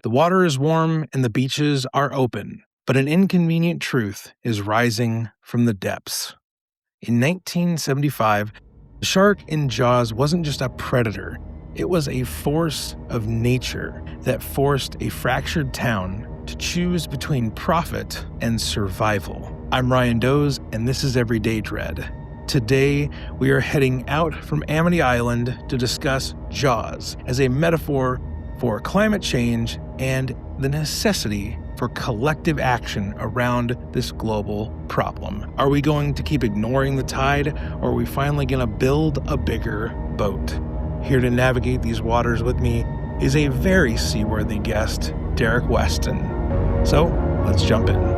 The water is warm and the beaches are open, but an inconvenient truth is rising from the depths. In 1975, the shark in Jaws wasn't just a predator, it was a force of nature that forced a fractured town to choose between profit and survival. I'm Ryan Doze, and this is Everyday Dread. Today, we are heading out from Amity Island to discuss Jaws as a metaphor for climate change and the necessity for collective action around this global problem. Are we going to keep ignoring the tide, or are we finally going to build a bigger boat? Here to navigate these waters with me is a very seaworthy guest, Derrick Weston. So, let's jump in.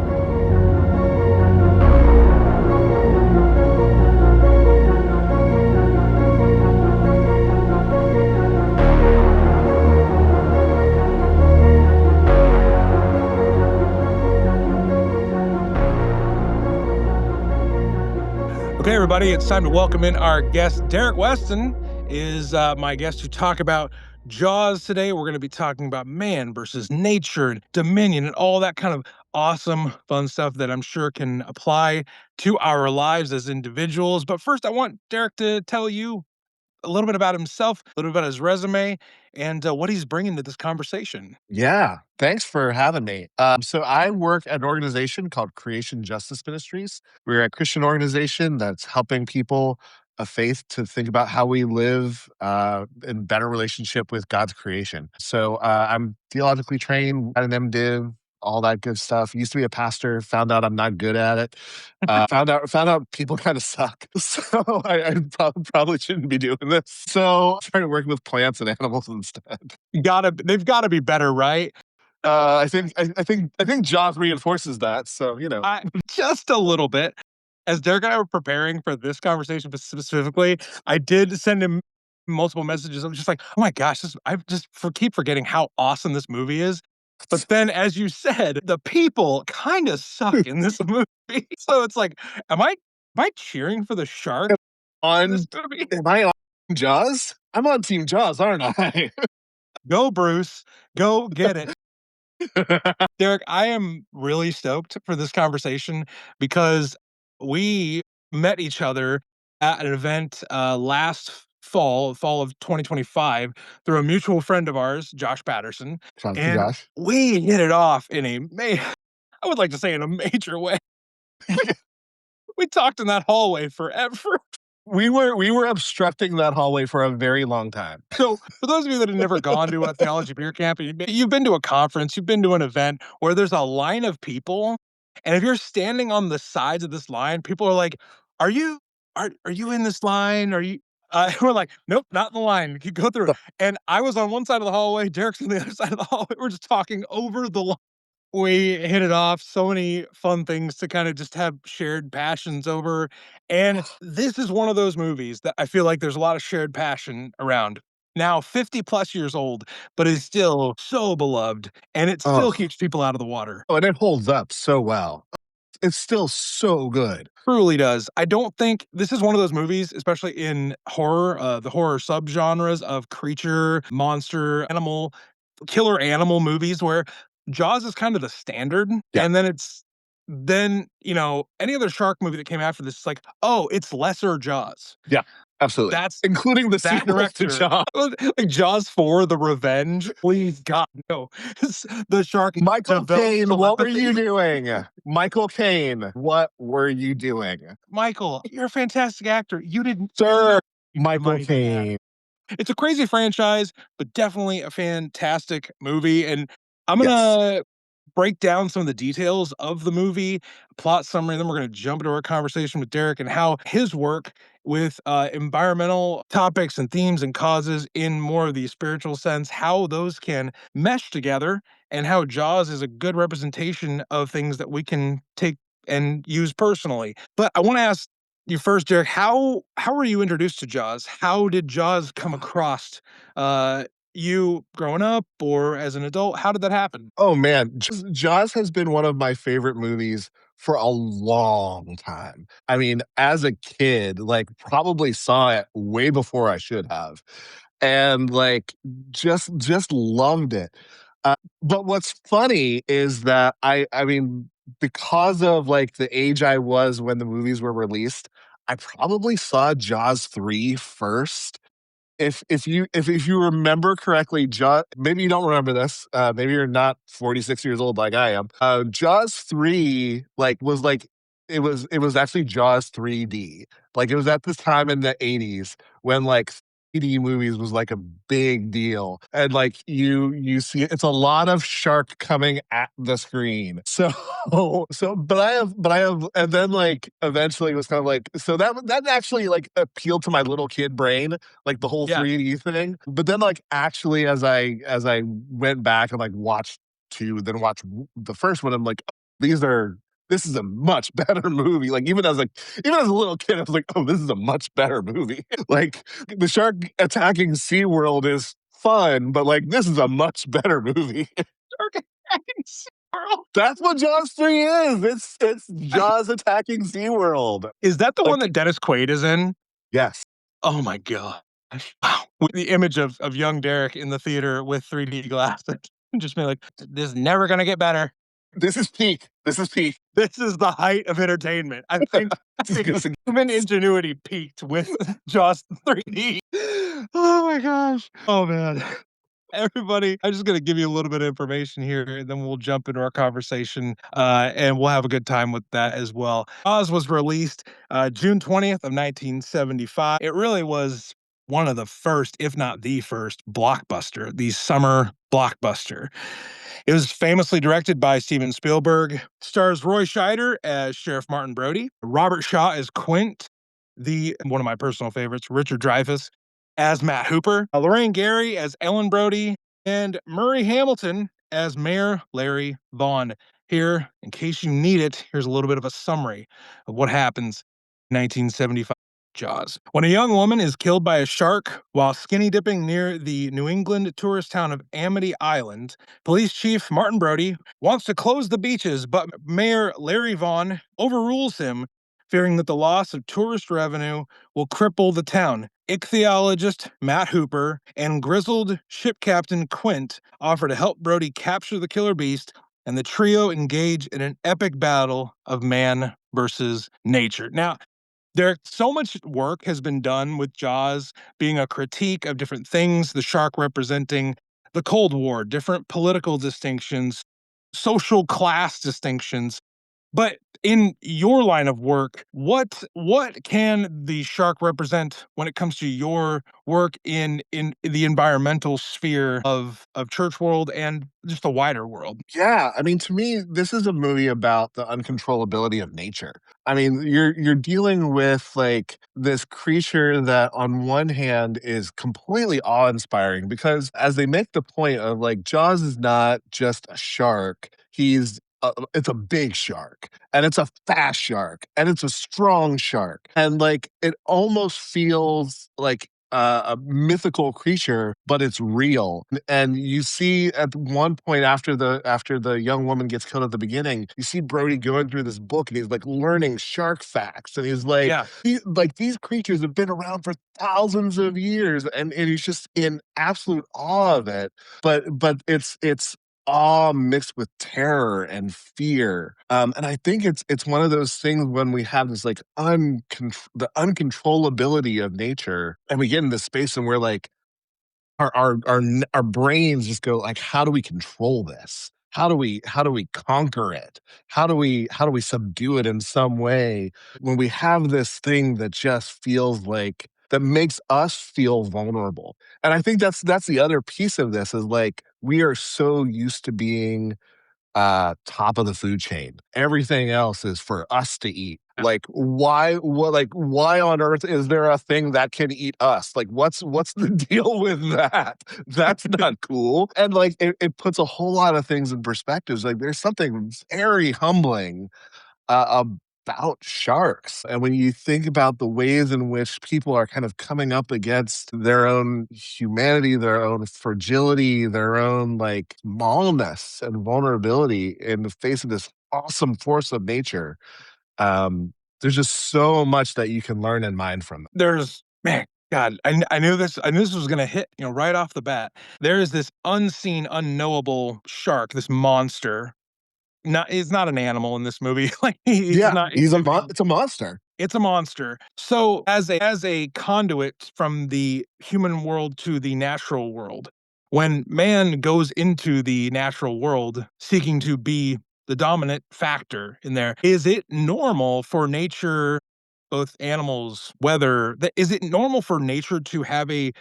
Okay, everybody, it's time to welcome in our guest. Derrick Weston is my guest to talk about Jaws today. We're going to be talking about man versus nature and dominion and all that kind of awesome, fun stuff that I'm sure can apply to our lives as individuals. But first, I want Derrick to tell you a little bit about himself, a little bit about his resume, and what he's bringing to this conversation. Yeah, thanks for having me. So I work at an organization called Creation Justice Ministries. We're a Christian organization that's helping people of faith to think about how we live in better relationship with God's creation. So I'm theologically trained, got an MDiv, all that good stuff. Used to be a pastor, found out I'm not good at it. Found out people kind of suck. So I probably shouldn't be doing this. So I started working with plants and animals instead. They've gotta be better, right? I think Jaws reinforces that. So Just a little bit. As Derrick and I were preparing for this conversation specifically, I did send him multiple messages. I'm just like, oh my gosh, keep forgetting how awesome this movie is. But then, as you said, the people kind of suck in this movie. So it's like, am I cheering for the shark in on this movie? am I on Jaws? I'm on Team Jaws, aren't I? Go, Bruce. Go get it. Derrick, I am really stoked for this conversation because we met each other at an event last fall of 2025, through a mutual friend of ours, Josh Patterson, Shout out to and Josh. we hit it off in I would like to say in a major way. We talked in that hallway forever. We were obstructing that hallway for a very long time. So, for those of you that have never gone to a theology beer camp, you've been to a conference, you've been to an event where there's a line of people, and if you're standing on the sides of this line, people are like, "Are you in this line? Are you?" We're like, "Nope, not in the line. You go through." And I was on one side of the hallway, Derek's on the other side of the hallway. We're just talking over the line. We hit it off. So many fun things to kind of just have shared passions over. And this is one of those movies that I feel like there's a lot of shared passion around. Now 50 plus years old, but is still so beloved, and it still Oh, keeps people out of the water. and it holds up so well. It's still so good. Truly does. I don't think this is one of those movies, especially in horror, the horror subgenres of creature, monster, animal, killer animal movies, where Jaws is kind of the standard, Yeah. and then any other shark movie that came after this is like, oh, it's lesser Jaws. Yeah, absolutely. That's Including the that sequels to director. Jaws. Like Jaws 4, The Revenge. Please, God, no. The shark Michael developed Caine, what were you telepathy. doing? Michael Caine, what were you doing? Michael, you're a fantastic actor. You didn't Sir, you Michael might have. Caine. It's a crazy franchise, but definitely a fantastic movie, and I'm Yes. gonna break down some of the details of the movie, plot summary, then we're gonna jump into our conversation with Derrick and how his work with environmental topics and themes and causes in more of the spiritual sense, how those can mesh together, and how Jaws is a good representation of things that we can take and use personally. But I want to ask you first, Derrick, how were you introduced to Jaws? How did Jaws come across uh, you growing up or as an adult? How did that happen? Oh man, Jaws has been one of my favorite movies for a long time. I mean, as a kid, like probably saw it way before I should have. And like just loved it. But what's funny is that I mean, because of like the age I was when the movies were released, I probably saw Jaws 3 first. If you remember correctly, Jaws, maybe you don't remember this, maybe you're not 46 years old like I am. Jaws 3 like it was actually Jaws 3D. Like it was at this time in the 80s when like 3D movies was like a big deal. And like you see it's a lot of shark coming at the screen. But I have and then like eventually it was kind of like so that actually like appealed to my little kid brain, like the whole Yeah. 3D thing. But then like actually as I went back and like watched two, then watched the first one, I'm like, "Oh, this is a much better movie." Like even as a little kid, I was like, oh, this is a much better movie. Like the shark attacking SeaWorld is fun, but like this is a much better movie. Shark attacking SeaWorld. That's what Jaws 3 is. It's Jaws attacking SeaWorld. Is that the one Like that Dennis Quaid is in? yes. Oh my god. Wow. With the image of young Derrick in the theater with 3D glasses, just being like, "This is never gonna get better." This is peak. This is peak. This is the height of entertainment. I think human ingenuity peaked with Jaws 3D. Oh my gosh. Oh man. Everybody, I'm just gonna give you a little bit of information here, and then we'll jump into our conversation, and we'll have a good time with that as well. Oz was released June 20th of 1975. It really was one of the first, if not the first, blockbuster, the summer blockbuster. It was famously directed by Steven Spielberg, stars Roy Scheider as Sheriff Martin Brody, Robert Shaw as Quint, the one of my personal favorites, Richard Dreyfuss as Matt Hooper, Lorraine Gary as Ellen Brody, and Murray Hamilton as Mayor Larry Vaughn. Here, in case you need it, here's a little bit of a summary of what happens in 1975. Jaws. When a young woman is killed by a shark while skinny dipping near the New England tourist town of Amity Island, Police Chief Martin Brody wants to close the beaches, but Mayor Larry Vaughn overrules him, fearing that the loss of tourist revenue will cripple the town. Ichthyologist Matt Hooper and grizzled ship captain Quint offer to help Brody capture the killer beast, and the trio engage in an epic battle of man versus nature. Now, so much work has been done with Jaws being a critique of different things, the shark representing the Cold War, different political distinctions, social class distinctions. But in your line of work, what can the shark represent when it comes to your work in the environmental sphere of church world and just the wider world? Yeah, I mean, to me, this is a movie about the uncontrollability of nature. I mean, you're dealing with like this creature that on one hand is completely awe-inspiring because as they make the point of like Jaws is not just a shark, it's a big shark and it's a fast shark and it's a strong shark. And like it almost feels like a mythical creature, but it's real. And you see at one point after the young woman gets killed at the beginning, you see Brody going through this book and he's like learning shark facts, and he's like, Yeah. like these creatures have been around for thousands of years, and he's just in absolute awe of it. But it's awe mixed with terror and fear. And I think it's one of those things when we have this like the uncontrollability of nature, and we get in this space and we're like, our brains just go like, how do we control this? How do we conquer it? How do we subdue it in some way when we have this thing that just feels like that makes us feel vulnerable? And I think that's the other piece of this is like we are so used to being top of the food chain. Everything else is for us to eat. Why on earth is there a thing that can eat us? Like what's the deal with that? That's not cool. And like it puts a whole lot of things in perspectives. Like there's something very humbling about sharks. And when you think about the ways in which people are kind of coming up against their own humanity, their own fragility, their own like smallness and vulnerability in the face of this awesome force of nature, there's just so much that you can learn and mine from them. There's man, God, I knew this. I knew this was going to hit, right off the bat. There is this unseen, unknowable shark, this monster. Not, it's not an animal in this movie. Like he's Yeah, not. it's a monster. It's a monster. So as a conduit from the human world to the natural world, when man goes into the natural world seeking to be the dominant factor in there, is it normal for nature, both animals, weather, is it normal for nature to have a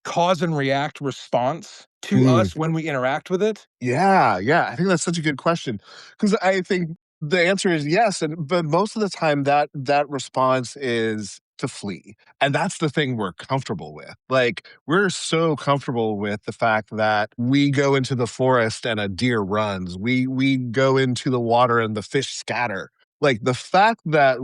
cause and react response to Mm. us when we interact with it? Yeah, yeah. I think that's such a good question because I think the answer is yes, and but most of the time that response is to flee, and that's the thing we're comfortable with. Like we're so comfortable with the fact that we go into the forest and a deer runs. We go into the water and the fish scatter. Like the fact that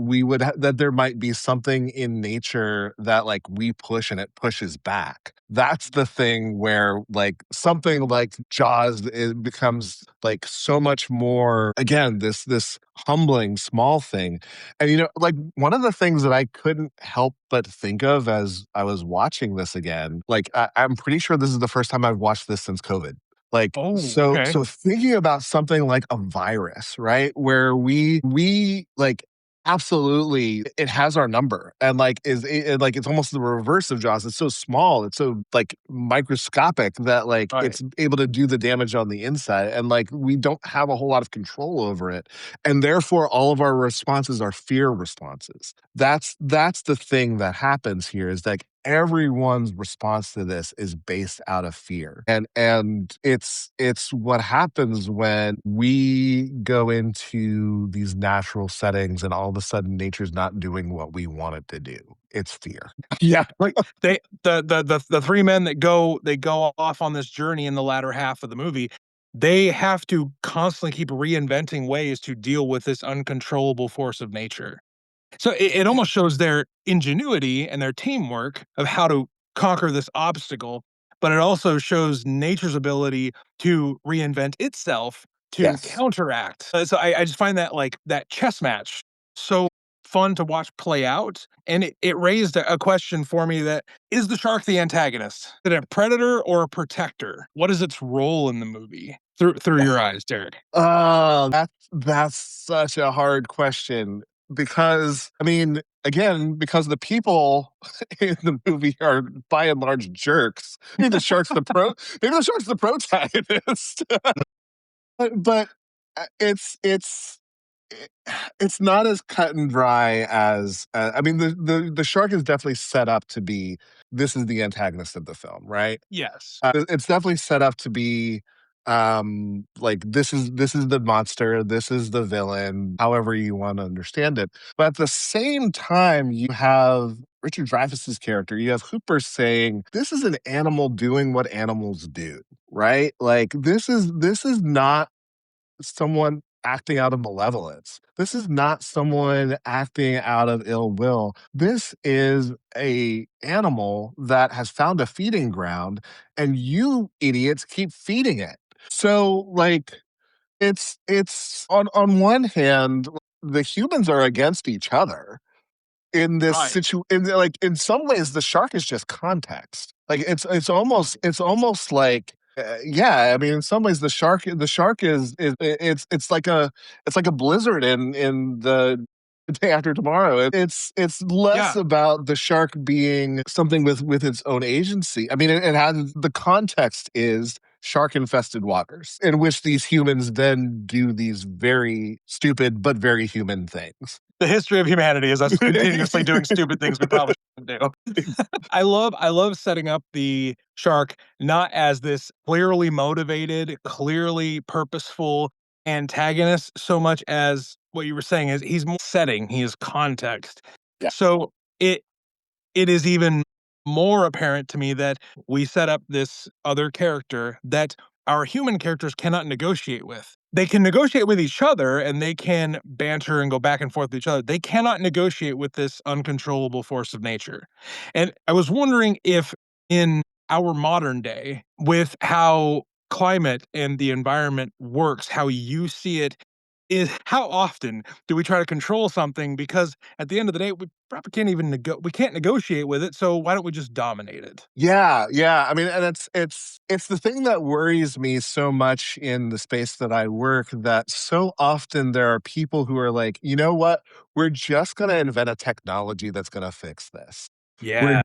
that there might be something in nature that like we push and it pushes back. That's the thing where like something like Jaws it becomes like so much more again this humbling small thing. And like one of the things that I couldn't help but think of as I was watching this again, like I'm pretty sure this is the first time I've watched this since COVID. Like Oh, so okay. so thinking about something like a virus, right? Where we like absolutely it has our number and like like it's almost the reverse of Jaws. It's so small, it's so like microscopic that like Right. it's able to do the damage on the inside and like we don't have a whole lot of control over it. And therefore all of our responses are fear responses. That's the thing that happens here is like everyone's response to this is based out of fear. And it's what happens when we go into these natural settings and all of a sudden nature's not doing what we want it to do. It's fear. Yeah, like the three men that go off on this journey in the latter half of the movie, they have to constantly keep reinventing ways to deal with this uncontrollable force of nature. So it Yeah. almost shows their ingenuity and their teamwork of how to conquer this obstacle, but it also shows nature's ability to reinvent itself to Yes. counteract. So I just find that like that chess match so fun to watch play out. And it raised a question for me that is the shark the antagonist? Is it a predator or a protector? What is its role in the movie through your eyes, Derek? Oh, that's such a hard question because I mean, again, because the people in the movie are by and large jerks. Maybe the shark's maybe the shark's the protagonist. But i- it's not as cut and dry as I mean the shark is definitely set up to be this is the antagonist of the film, right? Yes. It's definitely set up to be like this is the monster, this is the villain, however you want to understand it. But at the same time, you have Richard Dreyfuss's character, you have Hooper saying, this is an animal doing what animals do, right? Like this is not someone acting out of malevolence. This is not someone acting out of ill will. This is a animal that has found a feeding ground and you idiots keep feeding it. So like it's on one hand the humans are against each other in this Right. like in some ways the shark is just context. Like it's almost like yeah, I mean in some ways the shark is it's like a blizzard in the day after tomorrow. It's less Yeah. about the shark being something with its own agency. I mean it has the context is shark infested waters in which these humans then do these very stupid but very human things. The history of humanity is us continuously doing stupid things we probably shouldn't do. I love setting up the shark not as this clearly motivated, clearly purposeful antagonist so much as what you were saying is he's more setting, he is context. Yeah. So it it is even more apparent to me that we set up this other character that our human characters cannot negotiate with. They can negotiate with each other and they can banter and go back and forth with each other. They cannot negotiate with this uncontrollable force of nature. And I was wondering if in our modern day, with how climate and the environment works, how you see it, is how often do we try to control something because at the end of the day, we probably can't even we can't negotiate with it, so why don't we just dominate it? Yeah, yeah. I mean, and it's the thing that worries me so much in the space that I work, that so often there are people who are like, you know what? We're just gonna invent a technology that's gonna fix this. We're Yeah.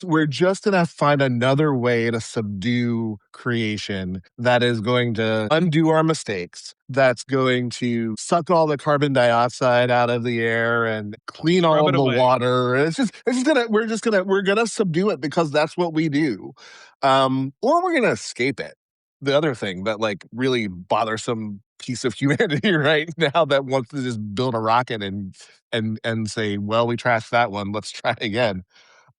we're just gonna find another way to subdue creation that is going to undo our mistakes, that's going to suck all the carbon dioxide out of the air and clean all Rub of it the away. water. And it's just gonna we're gonna subdue it because that's what we do. Or we're gonna escape it. The other thing that like really bothersome piece of humanity right now that wants to just build a rocket and say, well, we trashed that one, let's try again.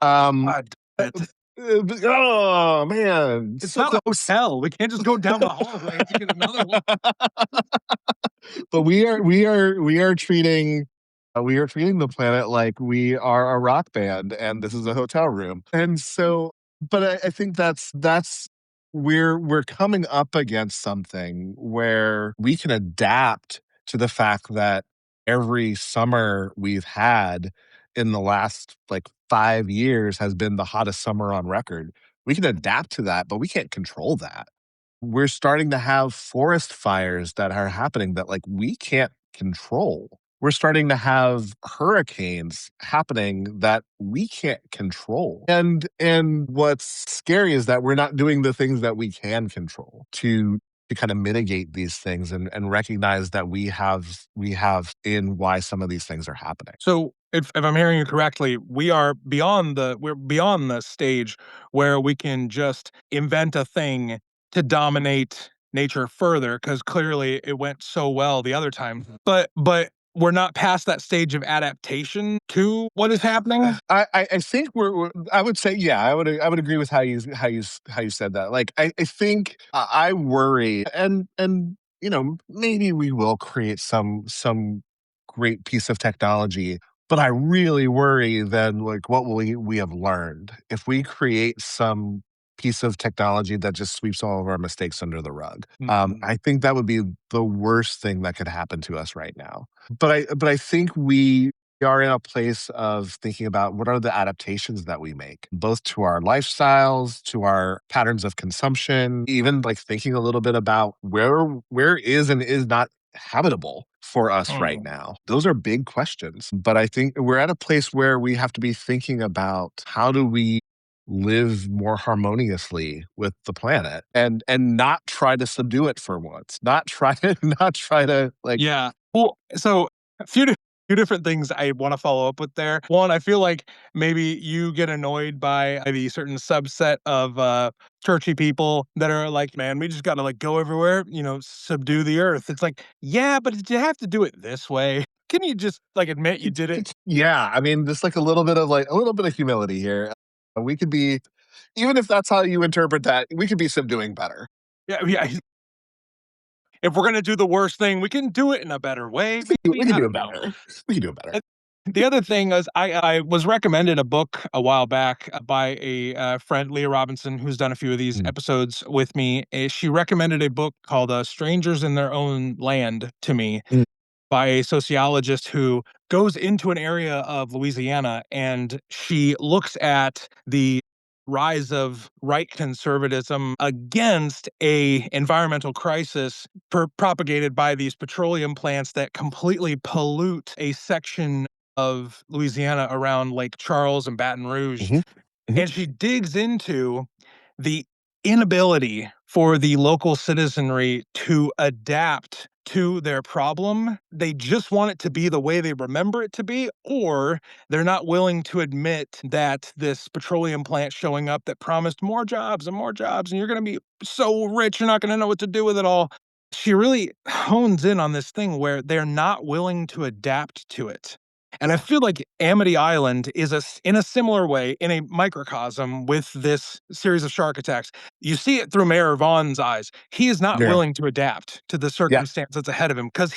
Um, God uh, damn it. oh man, It's so not a close. hotel. We can't just go down the hallway to get another one. But we are treating the planet like we are a rock band and this is a hotel room. And so, but I think that's we're coming up against something where we can adapt to the fact that every summer we've had in the last like 5 years has been the hottest summer on record. We can adapt to that, but we can't control that. We're starting to have forest fires that are happening that like we can't control. We're starting to have hurricanes happening that we can't control. And what's scary is that we're not doing the things that we can control to kind of mitigate these things and recognize that we have in why some of these things are happening. So if I'm hearing you correctly, we're beyond the stage where we can just invent a thing to dominate nature further because clearly it went so well the other time. But we're not past that stage of adaptation to what is happening. I think I would say, yeah, I would agree with how you said that. Like I think I worry, and maybe we will create some great piece of technology, but I really worry then like what will we have learned if we create some piece of technology that just sweeps all of our mistakes under the rug. Mhm. I think that would be the worst thing that could happen to us right now. But I think we are in a place of thinking about what are the adaptations that we make, both to our lifestyles, to our patterns of consumption, even like thinking a little bit about where is and is not habitable for us right Mm. now. Those are big questions. But I think we're at a place where we have to be thinking about how do we live more harmoniously with the planet and not try to subdue it for once. Not try to like. Yeah. Well, so a few different things I want to follow up with there. One, I feel like maybe you get annoyed by maybe a certain subset of churchy people that are like, man, we just got to like go everywhere, subdue the earth. It's like, yeah, but did you have to do it this way? Can you just like admit you did it? Yeah, I mean, just like a little bit of humility here. We could be, even if that's how you interpret that, we could be subduing better. Yeah, yeah. If we're gonna do the worst thing, we can do it in a better way, We maybe. could I do don't it know. better. We could do it better. Uh, The other thing is, I was recommended a book a while back by a friend, Leah Robinson, who's done a few of these Mm, episodes with me. She recommended a book called "Strangers in Their Own Land" to me mm, by a sociologist who goes into an area of Louisiana and she looks at the rise of right conservatism against a environmental crisis propagated by these petroleum plants that completely pollute a section of Louisiana around Lake Charles and Baton Rouge. mhm, mhm, And she digs into the inability for the local citizenry to adapt to their problem. They just want it to be the way they remember it to be, or they're not willing to admit that this petroleum plant showing up that promised more jobs, and you're going to be so rich, you're not going to know what to do with it all. She really hones in on this thing where they're not willing to adapt to it. And I feel like Amity Island is in a similar way, in a microcosm with this series of shark attacks. You see it through Mayor Vaughn's eyes. He is not yeah. willing to adapt to the Yeah. circumstance that's ahead of him because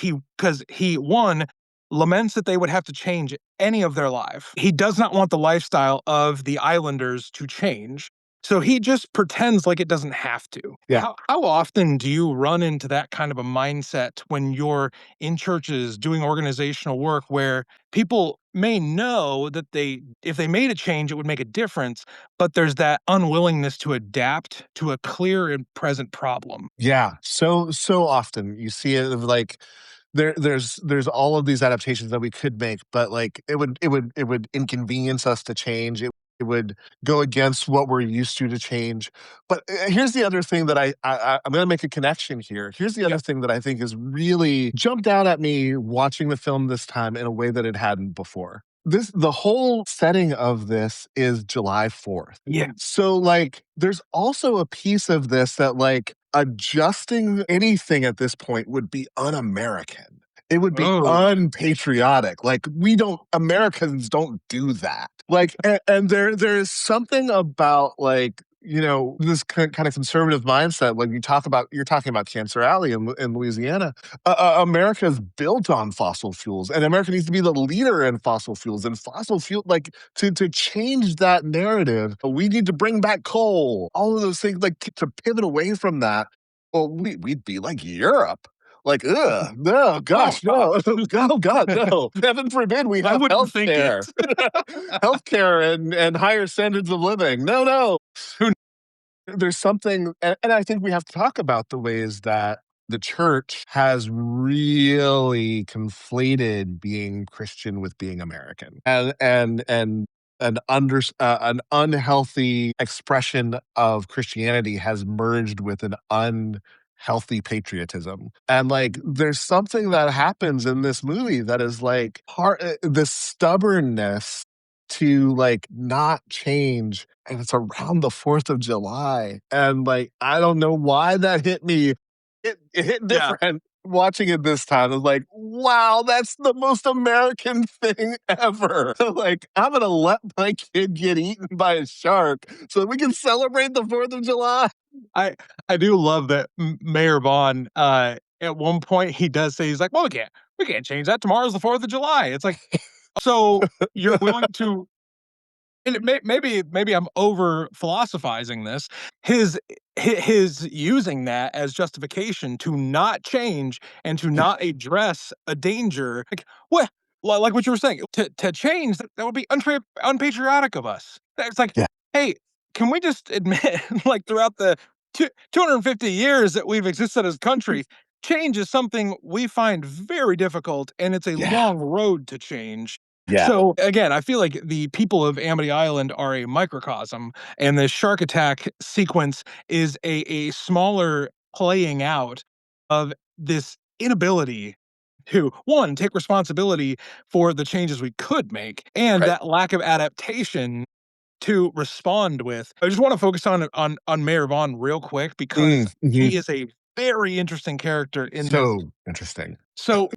he one laments that they would have to change any of their life. He does not want the lifestyle of the islanders to change. So he just pretends like it doesn't have to. Yeah. How often do you run into that kind of a mindset when you're in churches doing organizational work where people may know that if they made a change, it would make a difference, but there's that unwillingness to adapt to a clear and present problem? Yeah, so often you see it of like there's all of these adaptations that we could make, but like it would inconvenience us to change. It would go against what we're used to change. But here's the other thing that I'm going to make a connection here. Here's the other Yep. thing that I think has really jumped out at me watching the film this time in a way that it hadn't before. The whole setting of this is July 4th. Yeah. So, like, there's also a piece of this that, like, adjusting anything at this point would be un-American. It would be Oh. unpatriotic. Like, Americans don't do that. Like, and there is something about, like, this kind of conservative mindset when you're talking about Cancer Alley in Louisiana. America is built on fossil fuels, and America needs to be the leader in fossil fuels. And fossil fuel, like to change that narrative, we need to bring back coal. All of those things, like to pivot away from that. Well, we'd be like Europe. Like, ugh, no, gosh, no, oh God, no. Heaven forbid we I have wouldn't think healthcare, it. healthcare, and higher standards of living. No, no, there's something, and I think we have to talk about the ways that the church has really conflated being Christian with being American, and an unhealthy expression of Christianity has merged with an unhealthy patriotism. And like, there's something that happens in this movie that is like this stubbornness to like not change, and it's around the 4th of July, and like I don't know why that hit me. It hit Yeah. different watching it this time. I was like, wow, that's the most American thing ever. Like, I'm gonna let my kid get eaten by a shark so that we can celebrate the 4th of July. I I do love that Mayor Vaughn, at one point he does say, he's like, "Well, we can't change that. Tomorrow's the 4th of July." It's like, so you're willing to, and maybe I'm over philosophizing this. His using that as justification to not change and to not address a danger, like what, like what you were saying, to change that would be unpatriotic of us. It's like, Yeah, hey, can we just admit, like throughout the 250 years that we've existed as a country, change is something we find very difficult, and it's a yeah, long road to change. yeah. So again, I feel like the people of Amity Island are a microcosm, and the shark attack sequence is a smaller playing out of this inability to, one, take responsibility for the changes we could make, and Right. that lack of adaptation to respond with. I just want to focus on Mayor Vaughn real quick because Mhm. he is a very interesting character in this. So interesting. So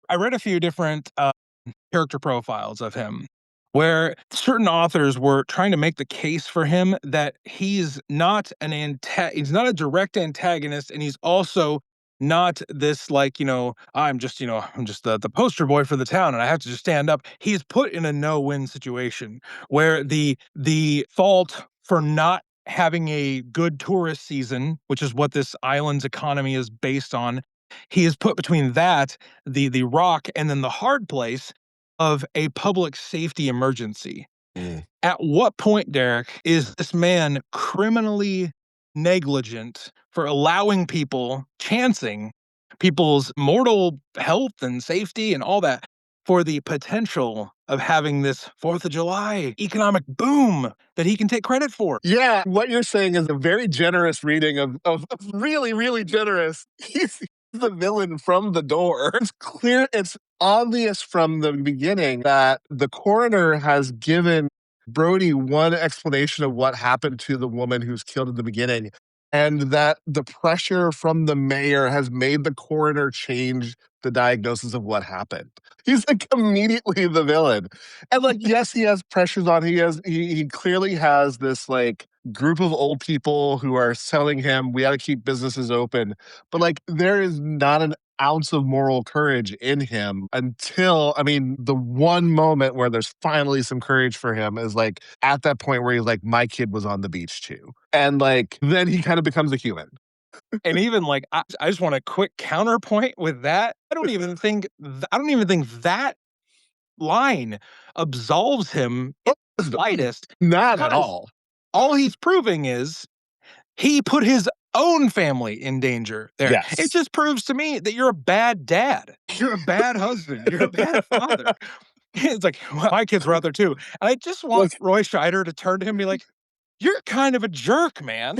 I read a few different character profiles of him where certain authors were trying to make the case for him that he's not a direct antagonist, and he's also not this, like, I'm just the poster boy for the town and I have to just stand up. He's put in a no-win situation where the fault for not having a good tourist season, which is what this island's economy is based on, he is put between that, the rock, and then the hard place of a public safety emergency. Mm. At what point, Derek, is this man criminally negligent for allowing chancing people's mortal health and safety and all that for the potential of having this 4th of July economic boom that he can take credit for? Yeah, what you're saying is a very generous reading of really, really generous. He's the villain from the door. It's clear, it's obvious from the beginning that the coroner has given Brody one explanation of what happened to the woman who's killed in the beginning, and that the pressure from the mayor has made the coroner change the diagnosis of what happened. He's like immediately the villain. And like, yes, he has pressures on. He clearly has this like group of old people who are telling him we got to keep businesses open. But like, there is not an ounce of moral courage in him until, I mean, the one moment where there's finally some courage for him is like at that point where he's like, my kid was on the beach too. And like, then he kind of becomes a human. And even like, I just want a quick counterpoint with that. I don't even think that line absolves him in the slightest. Not at Because all. all he's proving is he put his own family in danger there. It Yes. just proves to me that you're a bad dad. You're a bad husband. You're a bad father. It's like, well, my kids were out there too. And I just want Look, Roy Scheider to turn to him and be like, you're kind of a jerk, man.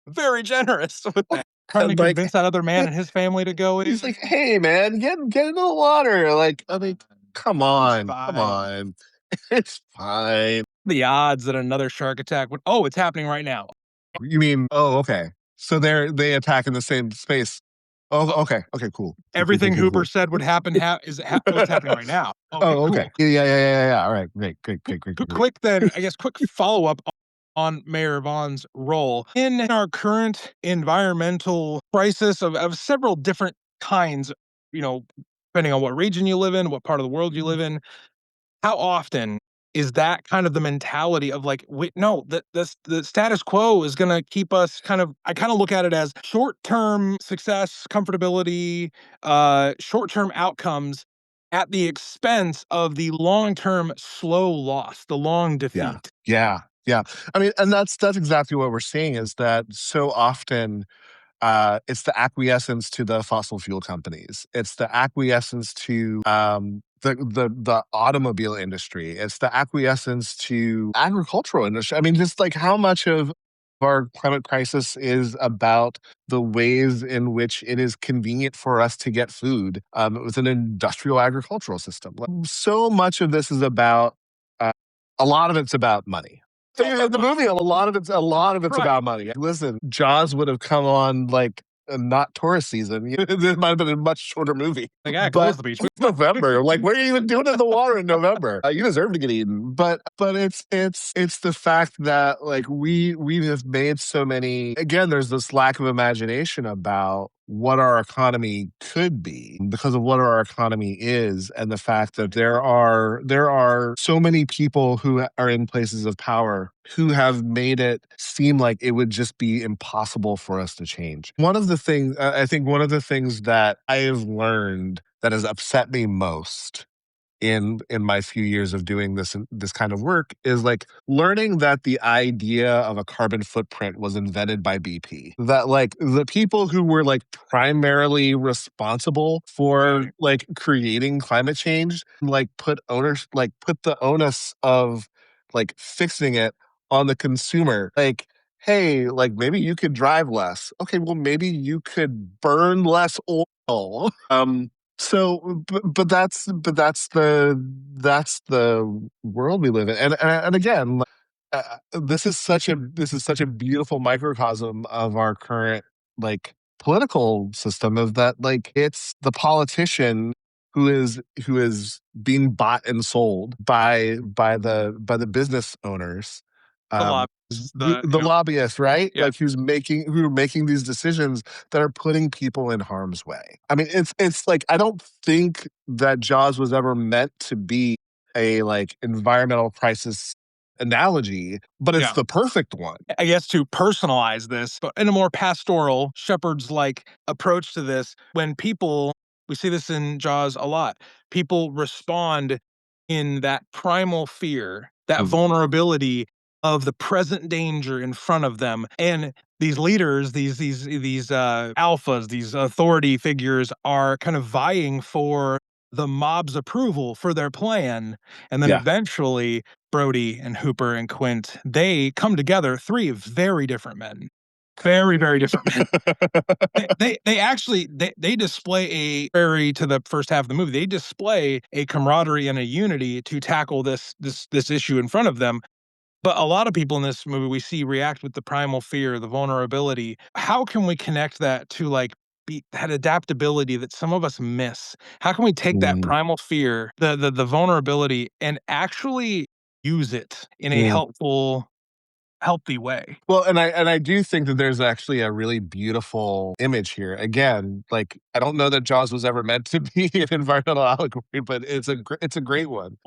Very generous with that. Trying to like, convince that other man and his family to go in. he's like, hey man, get into the water. Like, I mean, come on, fine. come on. It's fine. The odds that another shark attack would, oh, it's happening right now. You mean, oh, okay. So they attack in the same space. Oh, okay. Okay, cool. Everything Cool, Hooper cool. said would happen what's happening right now. Okay, Oh, okay. cool. Yeah. All right. Great. Quick then, I guess, quick follow-up on Mayor Vaughn's role. In our current environmental crisis of several different kinds, you know, depending on what region you live in, what part of the world you live in, how often is that kind of the mentality of like, wait, no, the status quo is gonna keep us kind of, I kind of look at it as short-term success, comfortability, short-term outcomes at the expense of the long-term slow loss, the long defeat. Yeah. I mean, and that's exactly what we're seeing is that so often it's the acquiescence to the fossil fuel companies. It's the acquiescence to the automobile industry. It's the acquiescence to agricultural industry. I mean, just like how much of our climate crisis is about the ways in which it is convenient for us to get food with an industrial agricultural system. Like, so much of this is about uh, a lot of it's about money. The movie, a lot of it's Right. about money. Listen, Jaws would have come on like not tourist season. This might have been a much shorter movie. Like, yeah, But close the beach. it's November. Like, what are you even doing in the water in November? You deserve to get eaten. But it's the fact that like we have made so many. Again, there's this lack of imagination about what our economy could be because of what our economy is, and the fact that there are so many people who are in places of power who have made it seem like it would just be impossible for us to change. One of the things I think one of the things that I have learned that has upset me most in my few years of doing this kind of work is like learning that the idea of a carbon footprint was invented by BP. That like the people who were like primarily responsible for like creating climate change like put the onus of like fixing it on the consumer. Like, hey, like maybe you could drive less. Okay, well maybe you could burn less oil. So, but that's the world we live in, and again, this is such a beautiful microcosm of our current like political system of that like it's the politician who is being bought and sold by the business owners, The um, lobbyists, the lobbyists, right? yeah. Like who are making these decisions that are putting people in harm's way. I mean, it's like I don't think that Jaws was ever meant to be a like environmental crisis analogy, but it's Yeah. the perfect one. I guess to personalize this, but in a more pastoral, shepherd's like approach to this, when people, we see this in Jaws a lot, people respond in that primal fear, that Mm. vulnerability of the present danger in front of them. And these leaders, these alphas, these authority figures are kind of vying for the mob's approval for their plan. And then Yeah. eventually Brody and Hooper and Quint, they come together, three very different men. Very, very different men. They actually they display a very to the first half of the movie, they display a camaraderie and a unity to tackle this issue in front of them. But a lot of people in this movie we see react with the primal fear, the vulnerability. How can we connect that to like that adaptability that some of us miss? How can we take that Mm, primal fear, the vulnerability, and actually use it in a mm. helpful healthy way. Well, and I do think that there's actually a really beautiful image here. Again, like I don't know that Jaws was ever meant to be an environmental allegory, but it's a great one.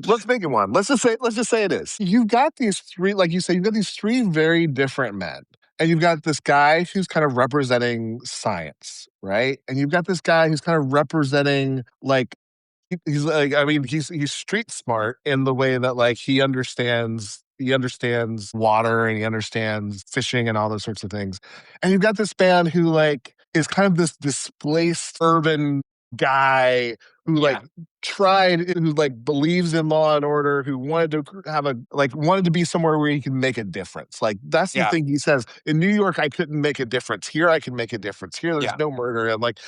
Let's make it one. Let's just say it is. You've got these three, like you say, you've got these three very different men. And you've got this guy who's kind of representing science, right? And you've got this guy who's kind of representing like he's like, I mean, he's street smart in the way that like he understands water and he understands fishing and all those sorts of things. And you've got this man who like is kind of this displaced urban guy who like who like believes in law and order, who wanted to have a like wanted to be somewhere where he can make a difference. Like that's the thing he says. In New York, I couldn't make a difference. Here I can make a difference. Here there's no murder. And like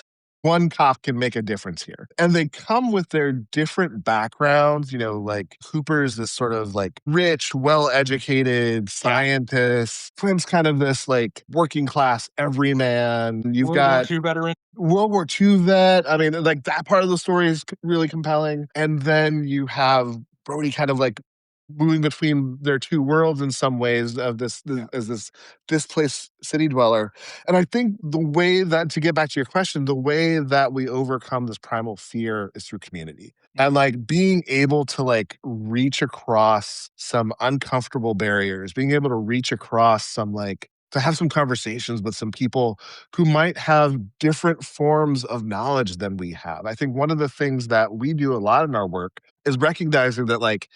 one cop can make a difference here. And they come with their different backgrounds. You know, like Cooper's this sort of like rich, well educated scientist. Flint's kind of this like working class everyman. You've got World War II veteran. World War II vet. I mean, like that part of the story is really compelling. And then you have Brody kind of like moving between their two worlds in some ways of as this displaced city dweller. And I think the way that, to get back to your question, the way that we overcome this primal fear is through community. And like being able to like reach across some uncomfortable barriers, being able to reach across some like to have some conversations with some people who might have different forms of knowledge than we have. I think one of the things that we do a lot in our work is recognizing that like,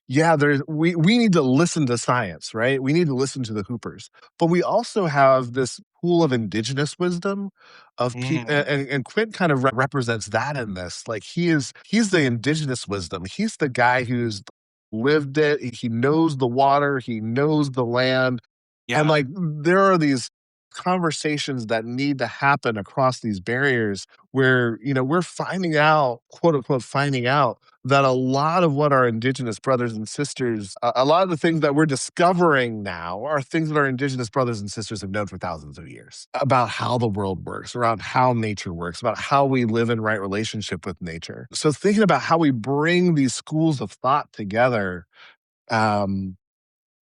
yeah, we need to listen to science, right? We need to listen to the Hoopers. But we also have this pool of indigenous wisdom of people, and Quint kind of represents that in this. Like he's the indigenous wisdom. He's the guy who's lived it. He knows the water, he knows the land. And like there are these conversations that need to happen across these barriers where, you know, we're finding out, quote unquote, finding out that a lot of what our indigenous brothers and sisters, a lot of the things that we're discovering now are things that our indigenous brothers and sisters have known for thousands of years about how the world works, around how nature works, about how we live in right relationship with nature. So thinking about how we bring these schools of thought together,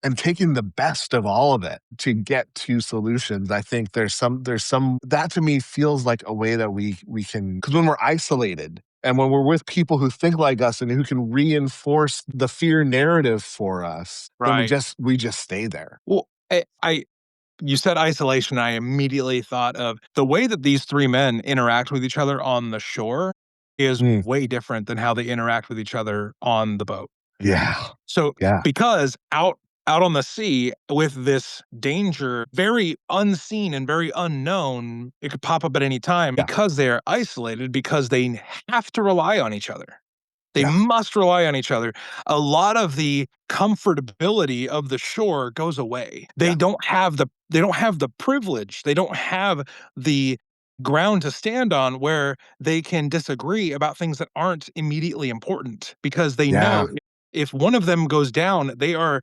and taking the best of all of it to get to solutions. I think there's some that to me feels like a way that we can, because when we're isolated and when we're with people who think like us and who can reinforce the fear narrative for us, then we just stay there. Well, you said isolation. I immediately thought of the way that these three men interact with each other on the shore is way different than how they interact with each other on the boat. Yeah. So because out on the sea with this danger, very unseen and very unknown, it could pop up at any time because they are isolated, because they have to rely on each other. They must rely on each other. A lot of the comfortability of the shore goes away. They don't have the privilege. They don't have the ground to stand on where they can disagree about things that aren't immediately important, because they know if one of them goes down, they are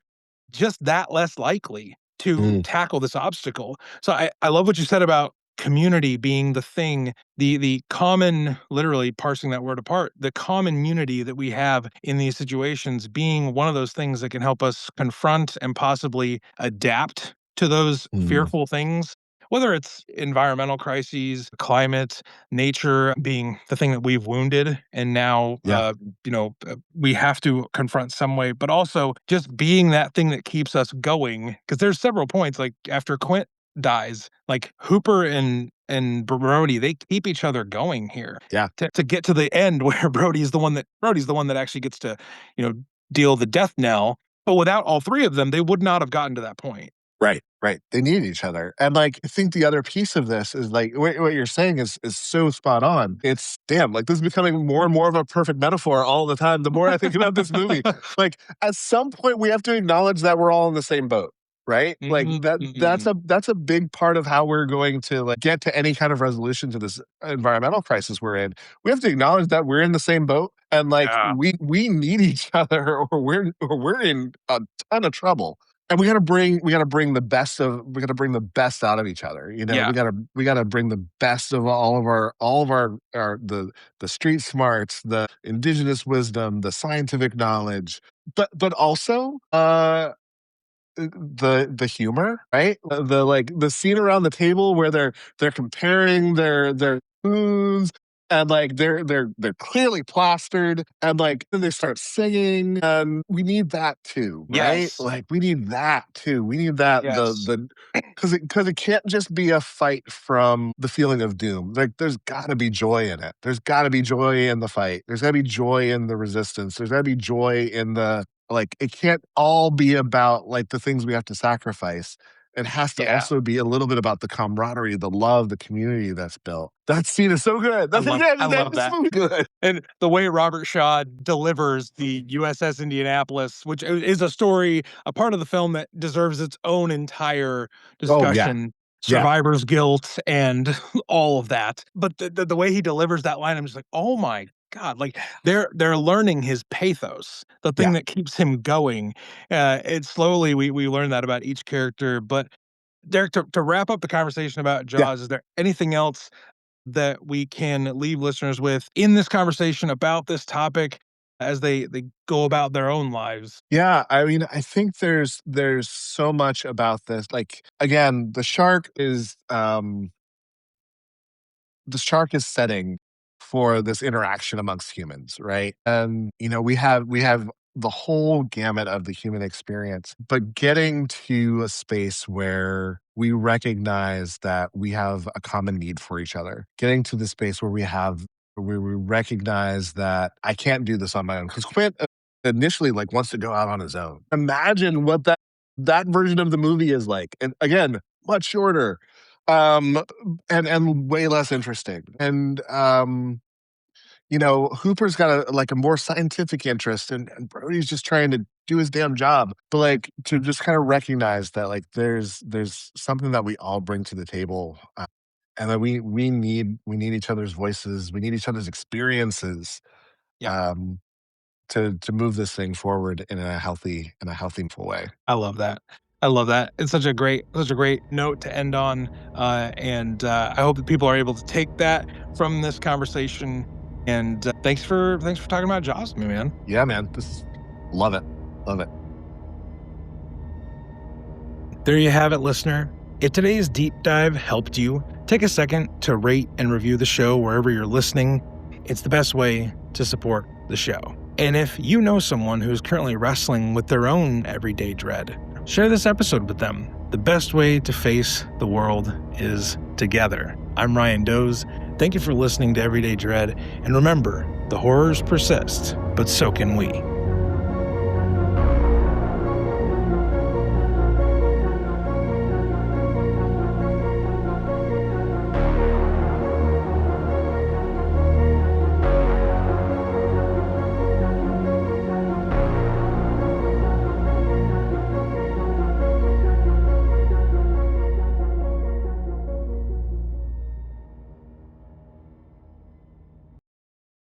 just that less likely to tackle this obstacle. So I love what you said about community being the thing, the common, literally parsing that word apart, the common unity that we have in these situations being one of those things that can help us confront and possibly adapt to those fearful things. Whether it's environmental crises, climate, nature being the thing that we've wounded, and now, we have to confront some way, but also just being that thing that keeps us going. Because there's several points, like after Quint dies, like Hooper and Brody, they keep each other going here. To get to the end where Brody's the one that actually gets to, deal the death knell. But without all three of them, they would not have gotten to that point. Right. They need each other. And like, I think the other piece of this is like, what you're saying is so spot on. It's damn, like this is becoming more and more of a perfect metaphor all the time. The more I think about this movie, like at some point we have to acknowledge that we're all in the same boat. Right? Like that's a big part of how we're going to like get to any kind of resolution to this environmental crisis we're in. We have to acknowledge that we're in the same boat, and like we need each other, or we're in a ton of trouble. And we gotta bring the best out of each other. You know, we gotta bring the best of all of our the street smarts, the indigenous wisdom, the scientific knowledge, but also the humor, right? The like the scene around the table where they're comparing their spoons, and like they're clearly plastered, and like then they start singing, and we need that too, right? Yes. Like we need that too. We need that Yes. the because it can't just be a fight from the feeling of doom. Like there's got to be joy in it. There's got to be joy in the fight. There's got to be joy in the resistance. There's got to be joy in the like. It can't all be about like the things we have to sacrifice. It has to Yeah. also be a little bit about the camaraderie, the love, the community that's built. That scene is so good. That's I love that. so good. And the way Robert Shaw delivers the USS Indianapolis, which is a story, a part of the film that deserves its own entire Oh yeah, discussion, yeah, survivor's guilt and all of that. But the way he delivers that line, I'm just like, oh my God, like they're learning his pathos, the thing yeah, that keeps him going. It's slowly we learn that about each character. But Derek, to wrap up the conversation about yeah. Jaws, is there anything else that we can leave listeners with in this conversation about this topic as they go about their own lives? Yeah, I mean, I think there's so much about this. Like again, the shark is setting for this interaction amongst humans, right? And we have the whole gamut of the human experience, but getting to a space where we recognize that we have a common need for each other, getting to the space where we recognize that I can't do this on my own. Because Quint initially like wants to go out on his own. Imagine what that version of the movie is like. And again, much shorter. Um, and way less interesting. And Hooper's got a more scientific interest, and Brody's just trying to do his damn job. But like to just kind of recognize that like there's something that we all bring to the table, and that we need each other's voices, we need each other's experiences, Yeah. um, to move this thing forward in a healthy, full way. I love that. I love that. It's such a great note to end on. And I hope that people are able to take that from this conversation. And thanks for talking about Jaws with me, man. Yeah, man, love it, love it. There you have it, listener. If today's deep dive helped you, take a second to rate and review the show wherever you're listening. It's the best way to support the show. And if you know someone who's currently wrestling with their own everyday dread, share this episode with them. The best way to face the world is together. I'm Ryan Doze. Thank you for listening to Everyday Dread. And remember, the horrors persist, but so can we.